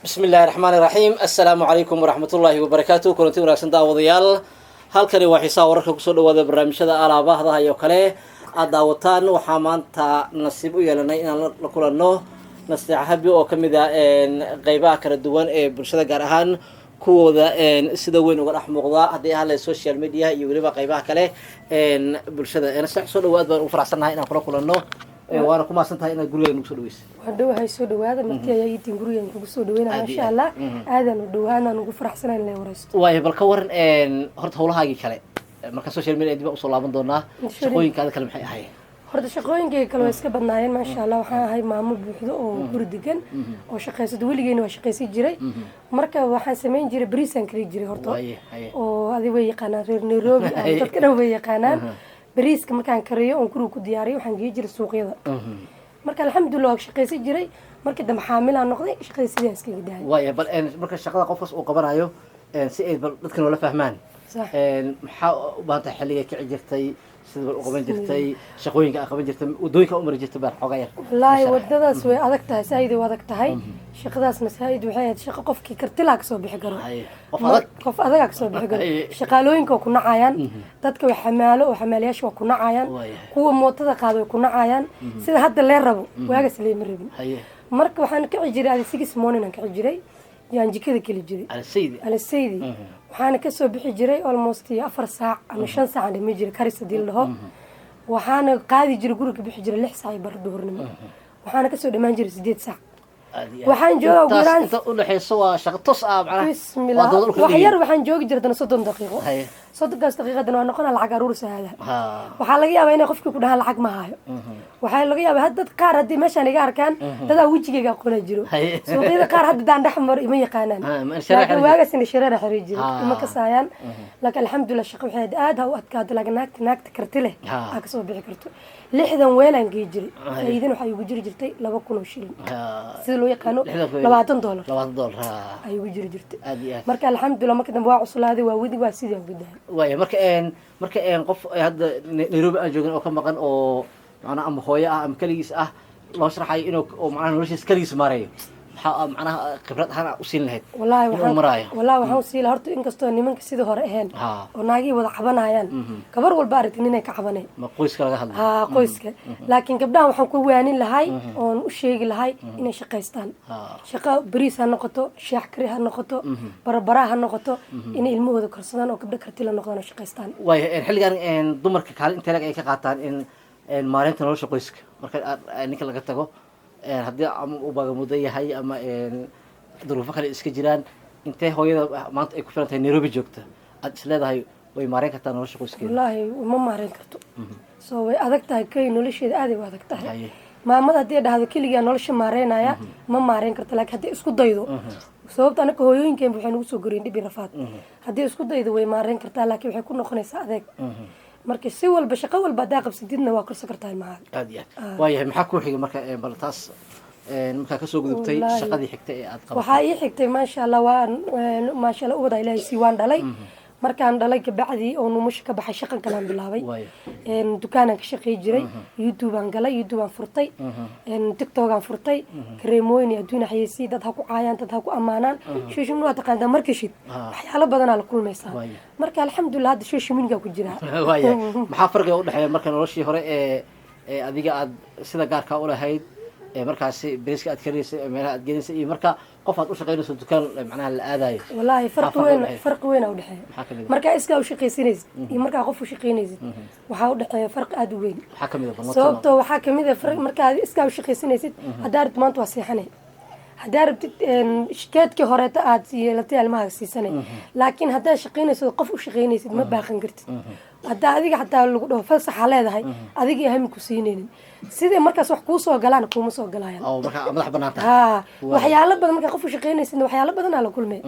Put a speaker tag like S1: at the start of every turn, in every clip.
S1: بسم الله الرحمن الرحيم السلام عليكم ورحمة الله وبركاته كنتي وناكسن داوديال halkani waa xiisaa wararka kusoo dhawaada barnaamijyada alaabahda iyo kale aad daawataan waxaa maanta nasiib u yeelanay inaan la kulanno nasteexabi oo ka mid ah qaybaha kala duwan ee bulshada gaar ahaan kuwooda sida weyn uga dhex muuqda haddii ahaan social media iyo weliba qaybaha kale bulshada nasteex soo dhawaad baan ugu faraxsanahay inaan kula kulanno وانا كما سنتها إن الجروية نقصدويس.
S2: ودوها يسود وهذا مرتي يجي الجروية نقصدوينا إن شاء الله هذا ندوها أنا نقول أحسن اللي ورست.
S1: واي بالكور إن هرت هولا هاي كله مركز السوشيال ميديا دي بقى وصل لابن دونا شقوين كذا كلام هاي.
S2: هرت شقوين كي كلام يسكب الناين ما شاء الله وحنا هاي معمول بحده وبردقن وشقيس دولي جين وشقيس جري مركز وحنا سمين جري بريسان كري جري هرت. وهذه ويا قناة نيروبي تذكرنا ويا قناة. بريس كم كان كريه ونكرو كدياري وحنجي جري السوق هذا. مركز الحمد لله شقيسي جري مركز دم حامل عن نقدي شقيسي جالس كي قدام.
S1: واي بل مركز شقة قفص وقبر عيو سئل بل نذكر ولا فهمان.
S2: صح.
S1: بانت حلية كعجرتي سيد القبان جرتي شقوين كقبان جرتي ودويك أمر جرتي بار حقير.
S2: والله وددا سوي أذكتها سايدي وأذكتها شقداس مسايد وحيد شق قف كي كرتلاك صوب بحجره. قف أذاك صوب بحجره. شقالوين كنا عيان تذكر حماله وحماليش وكنا عيان. هو موتة قاعد وكنا عيان. سيد هذا اللي ربو وهاجس اللي مربين. مرك وحنا كعجري على سيجس مونين كعجري. يعني كذا كل جري. على السيدي. وحنا كسب بحجري almost 4 ساعة أو 5 ساعة لما يجري كارثة دي اللي وحنا قاعد يجري جورك بحجري 6 ساعة برد ظهرنا. وحنا كسب ما يجري 6 ساعة. وحنا جوا وقران.
S1: أنت قول حي سوا شغل تصعب معنا.
S2: بسم الله. وحير وحنا جوا جردنا 6 دقيقة. 6 دقيقة دنا نقول العق عرورس هذا. وحنا لقيا بينا خفك كلها العق معايا. وحنا لقيا بهدد قار هدي ماشي أنا قار كان هذا وجهي قاقول جرو. سو هذا قار هدي دان دحمر ما يقانن. لكن واجس إن شرارة حريج ما كسايان. لكن الحمد لله شق وحيد هذا وأتكاد لكن ناك كرتله. أكسو بيكرتو. لحدا وين نجيجري. إذا نحيي وجري جرتي لا بكون وشيل. سيلو يقانو $20.
S1: $20.
S2: أي وجري جرتي. مركا الحمد لله ما كنا بواع وصل هذه وودي واسيدي وقدها.
S1: واي مركا قف هذا نيروبي أجوجن أو كم مكان أو أنا أم خويا أم كليس لو شرحي إنه معنا نورش كليس ماري معنا خبرتها وسين لهاد
S2: والله وحنا وسيل هرتو إن كستو نيمن كسيده هرهن وناجي وضع حبنايان كبر والبارد إننا كحبناي
S1: ما قويس كلا هذا
S2: قويس لكن قبلها وحنا كويانين لهاي ونشيق لهاي إن شقيستان شقة بريس هالنقطة شحكري هالنقطة بربرة هالنقطة إن الموضوع كرسنا وقبل كرتيلا نقطة شقيستان
S1: واي الحل يعني إن ضمر كحال أنت لك أي كقطان إن مارين تنورش قويس مركز إنك لقى تجو haddii ama u baagamudan yahay ama duruufo kale iska jiraan intee hooyada maanta ay ku filan tahay Nairobi joogta aad isleedahay way maareen kartaa nolosha qoyskeeda
S2: wallahi ma maareen karto soo way adag tahay kay nolosheeda aad ay adag tahay maamada hadii dhahdo kaliya nolosha maareenaya ma maareen karto laakiin hadii isku daydo sababta anaka hooyooyinkeen waxay nagu soo goreen dhib rafaad hadii isku daydo way maareen kartaa laakiin waxay ku noqonaysaa adeeg marka si walba shaqo walba daaqab sididna waa kursa kartaa maaha
S1: aad iyo aad waayahay maxaa ku xigay marka baltaas marka ka soo gudubtay shaqadii xigtay ee aad qabatay
S2: waxa ii xigtay ma sha Allah waan ma sha Allah wada ilaahay si waan dhalay markaan dhalay ka bacdi oo numusha ka baxay shaqan kala bilaabay dukaanan ka shaqeey jiray YouTube aan galay YouTube aan furtay TikTok aan furtay kareemooyin adduuna xayeysi dad ha ku caayaan dad ha ku amaanaan shooshimnu waa taqaanaa markashid waxyaalo badan la kulmaysaa marka alxamdulillah hadda shooshimiinka ku jira
S1: maxaa farqiga u dhaxeeya marka noloshii hore ee adiga aad sida gaarka u lahayd markaasi bariiska aad kaleysay meelaha aad gelisay iyo marka qof aad u shaqeynayso dukaan macnaha la aadayo
S2: wallahi farq weyn u dhaxeeya marka iska u shaqeysanaysid iyo marka qof u shaqeynaysid waxa u dhaxeeya farq aad u weyn
S1: waxa kamid ah
S2: sababtoo waxa kamid ah farq marka iska u shaqeysanaysid hadaad maanta waa seexanay hadaad shaqeedkii hore aad yeelatay almaha siisanay laakiin hadaad shaqeynayso qof u shaqeynaysid ma baaqan kartid hadda adiga xataa lagu dhaho fasax leedahay adiga ahmi ku siineenin sidee markaas wax ku soo galaan kuma soo galayaan
S1: oo marka madax banaanta
S2: waxyaalo badan marka qof u shaqeynaysid waxyaalo badan la kulmay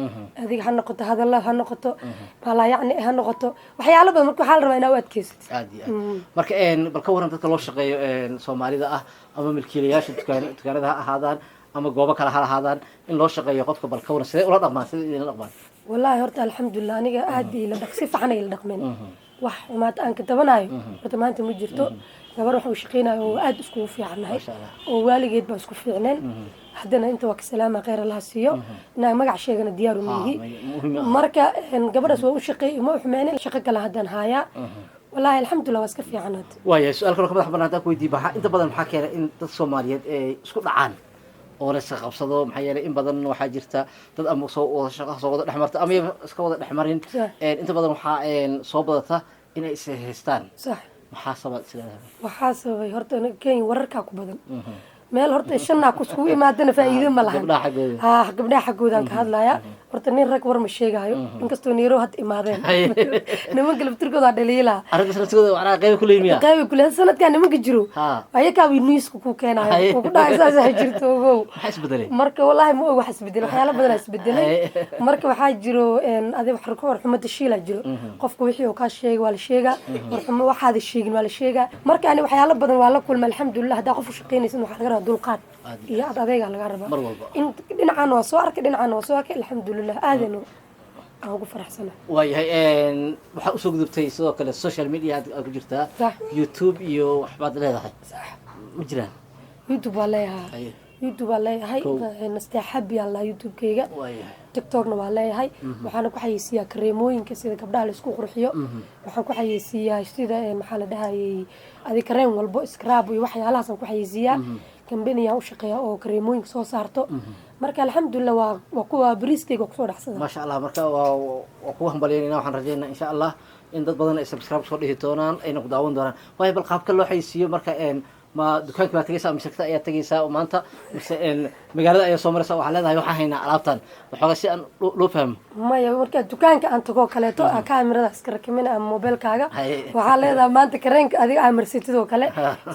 S2: adiga ha noqoto hadal ha noqoto bala yaani ha noqoto waxyaalo badan marka waxa la rabaa inaad u adkeysid
S1: aadi marka bal ka waran dadka loo shaqeeyo Soomaalida ah ama milkiilayaasha dukaanada ha ahaadaan ama goobo kala ha ahaadaan in loo shaqeeyo qofka bal ka waran sidee ula dhaqmaan sidee ula dhaqmaan
S2: wallahi horta alxamdulillah aniga aad ila dhaqsi fiican ay la dhaqmeen wax maanta aan ka tabanayo horta maanta ma jirto gabar wax uu shaqeynayo oo aad isku fiicanahay oo waaligeed baa isku fiicneen haddana inta waa ka salaama kheyr allaha siiyo inaa magac sheegana diyaaru miyihi marka gabadhaas waa u shaqeey uma uxumeynin shaqo kale haddaan haayaa wallaahi alxamdulilah waa iska fiicanaad
S1: waaya su-aal kale ka madax banaan haddaan ku weydiiye inta badan maxaa keenay in dad soomaaliyeed ay isku dhacaan oo la iska qabsado maxaa yeelay in badan waxaa jirta dad ama soo wada shaqo soo wada dhex marta ama iska wada dhex marin inta badan waxaa soo badata inay is haystaan
S2: sax
S1: maxaa sabab isleedahay
S2: waxaa sababay horta kenya wararkaa ku badan meel horta shanaa kuskugu imaadana faa'iido ma lahan gabdhaha xaggoodan ka hadlaya horta nin rag war ma sheegaayo inkastoo niiro hadda imaadeen nimanka laftirkooda dhaliilaa qayba kule sanadkaa nimanka jiro ayakaa niiska ku keenayo oo ku dhahay saasa jirto ogow marka wallaahi ma og wax isbedelay waxyaala badanaa isbedelay marka waxaa jiro adi war xumada shiilaa jiro qofka wixii oo kaa sheega waa la sheegaa warxumo waxaada sheegin waa la sheegaa marka ani waxyaala badan waa la kulma alxamdulilah haddaa qof u shaqeynaysan waxaa laga rabaa dulqaad iyo ad adeegaa laga rabaa in dhinacaan waa soo arkay dhinacaan waa soo arkay alxamdulilah aadanu aan ugu faraxsana
S1: waayahay waxaa usoo gudubtay sidoo kale social media aad ku jirtaa youtube iyo waxbaad leedahay ma jiraan
S2: youtube waa leeyahay youtube waa leeyahay nasteexabi alla youtube-kayga tiktokna waa leeyahay waxaana ku xayeysiiyaa kareemooyinka sida gabdhaha la isku qurxiyo waxaan ku xayeysiiyaa sida maxaa la dhahayay adi kareem walbo scrab iyo waxyaalahaasaan ku xayeysiiyaa kambaniyaa u shaqeeya oo kareemooyinka soo saarto marka alxamdulilah waa kuwa bariiskayga kusoo dhacsada
S1: maasha allah marka waa kuwa hambalyeynayna waxaan rajeynaa insha allah in dad badan ay subscribe soo dhihi doonaan ayna ku daawan doonaan waayo bal qaabka loo xayeysiiyo marka ma dukaanka baa tagaysaa ama shirkada ayaa tagaysaa oo maanta mise magaalada ayaa soo maraysa waxaa leedahay waxaa haynaa alaabtan waxoogaa si aan loo fahmo
S2: maya marka dukaanka aan tagoo kaleeto kaamirada iska rakimina ama mobilkaaga waxaa leedahay maanta kareenka adiga aa marsatid oo kale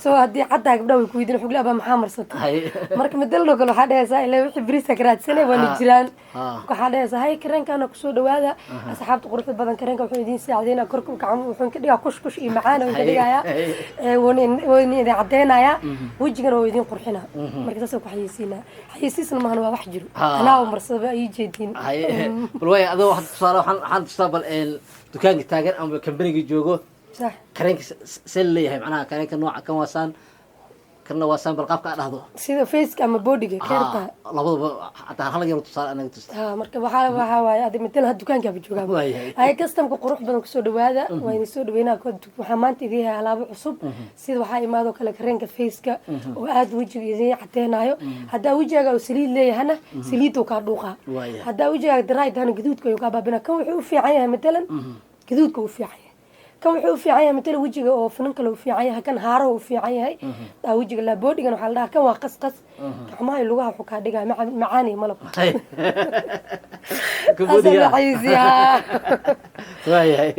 S2: soo haddii caddaa gabdhaha way ku weydiin xugli abaa maxaa marsatay marka madalno kale waxaa dhehaysaa ilaa wixii bariiska ka raadsanay waana jiraan waxaa dhehaysaa hay kareenkaana kusoo dhawaada asxaabta quruxda badan kareenka wuxuu idiin saacideynaa korka gacmo wuxuu ka dhigaa kush iyo macaana wuxuu ka dhigayaa wayna idin caddeynaa wejigana waa idin qurxina marka saas ku xayeysiinaa xayeysiisna maahan waa wax jiro anaa marsada ii jeedin
S1: bal waaya adoo tusaale waxaan tustaa bal dukaanka taagan ama kambaniga joogo kareenka see leeyahay macnaha kareenka nooca kan waasaan kana waasaan bal qaabka dhahdo
S2: sida faceka ama bodyga keerta
S1: labadaba hataa hal yar tusaale anaga tusta
S2: marka waxaa waaye adi midna had dukaanka joogaa ay customka qurux badan kusoo dhawaada waa idin soo dhaweynaa waxaa maanta idin yahay alaabo cusub sida waxaa imaadoo kale kareenka faceka oo aad wejiga idin cadeynayo haddaa wejigaaga oo saliid leeyahana saliiduu kaa dhuuqaa haddaa wejigaaga daraaytahana gaduudka ayuu kaa baabina kan wuxuu u fiican yahay matalan gaduudka u fiican yahay kan wuxuu u fiican yahay matala wejiga oo finan kale u fiican yahay kan haaro u fiican yahay taa wejiga laa boodhigan waxaa la dhahaa kan waa qasqas gacmaha iyo lugaha wuxuu kaa dhigaa macaan iyo malab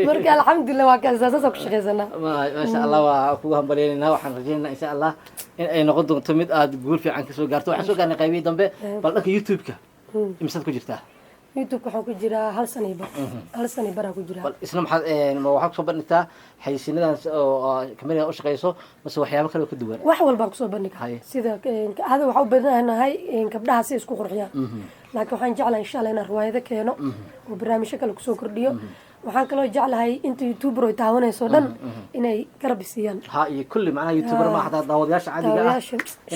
S2: marka alxamdulilah waa kasaasasa ku shaqaysanaa
S1: maasha allah waa kugu hambalyeynayna waxaan rajeynaynaa insha allah in ay noqon doonto mid aada guul fiican kasoo gaarto waxaan soo gaarnay qaybihii dambe bal dhanka youtube-ka imisaad ku jirtaa
S2: youtube waxaan ku jiraa hal sano baraa ku jiraa
S1: isna waxaa kusoo bandhigtaa xayeysiinadan oo kamaniga u shaqeyso mase waxyaabo kale oo ka duwan
S2: wax walbaan kusoo bandhiga sida ada waxaa u badanahay gabdhaha si isku qurxiyaan laakiin waxaan jeclahay insha allah inaan riwaayado keeno oo barnaamijyo kale kusoo kordhiyo waxaan kaloo jeclahay inta youtuber ay taawanayso dhan inay garab siiyaan
S1: iyo kulli macnaha youtuber ma hataa daawadayaasha caadiga ah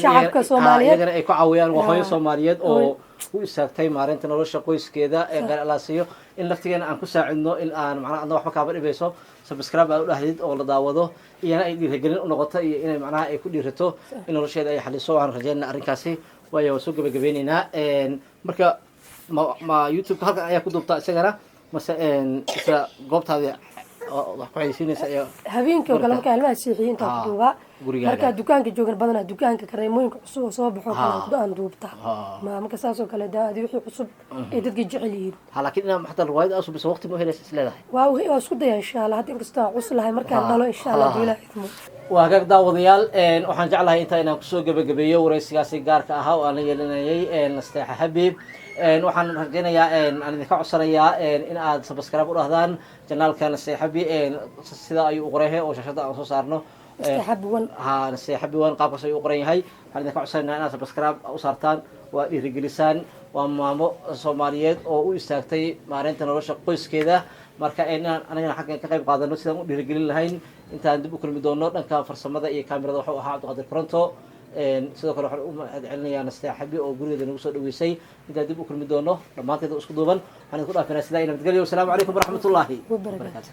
S2: shacabka Soomaaliyeed
S1: iyagana ay ku caawiyaan hooyo Soomaaliyeed oo u istaagtay maareynta nolosha qoyskeeda ee gaar Allah siiyo in laftigeena aan ku saacidno in aan macnaha adna waxba kaaba dhibayso subscribe aad u dhahdid oo la daawado iyana ay dhiirigelin u noqoto iyo inay macnaha ay ku dhiirato in nolosheeda ay xaliso waxaan rajeynaynaa arrinkaasi waayo soo gabagabeynaynaa marka ma youtube halkan ayaa ku duubtaa isagana mase isla goobtaada wax ku xayeysiinaysa iyo
S2: habeenkii oo kale markaa ilmaha seexiyo intaa ku duubaa markaa dukaanka joogan badanaa dukaanka kareemooyinka cusub oo soo baxo kale aan duubtaa marka saas oo kale adi wixii cusub ay dadka jecel yihiin
S1: laakiin inaa maxaa riwaayad aad subiso waqti ma helaysa isleedahay
S2: waa isku daya insha allah hadda inkastoo aan cuslahay markaan dhalo insha allah haduu ilaahay idmo
S1: waa gaag daawadayaal waxaan jeclahay intaa inaan kusoo gabagabeeyo wareysigaasi gaarka ahaa oo aan la yeelinayay nasteexa xabiib waxaan rajeynayaa aan idinka codsanayaa in aad subscribe u dhahdaan janaalka nasteexa xabiib sida ayuu u qoreehay oo shashada aan soo saarno nasteexa xabiib qaabkaas ayuu u qoran yahay waxaan idinka codsanayaa inaad subscribe u saartaan waa dhiirigelisaan waa maamo Soomaaliyeed oo u istaagtay maareynta nolosha qoyskeeda marka inaan anagana xaggan ka qayb qaadano sidaan u dhiirigelin lahayn intaan dib u kulmi doono dhanka farsamada iyo kaamirada wuxuu ahaa Cabdiqaadir Koronto sidoo kale waxaan u mahad celinayaa nasteex xabi oo gurigeeda nagu soo dhaweysay intaan dib u kulmi doono dhammaanteed isku duuban waxaan idinku dhaafinaa sidaa iyo nabadgelyo wasalaamu calaykum waraxmatullaahi wabarakaatu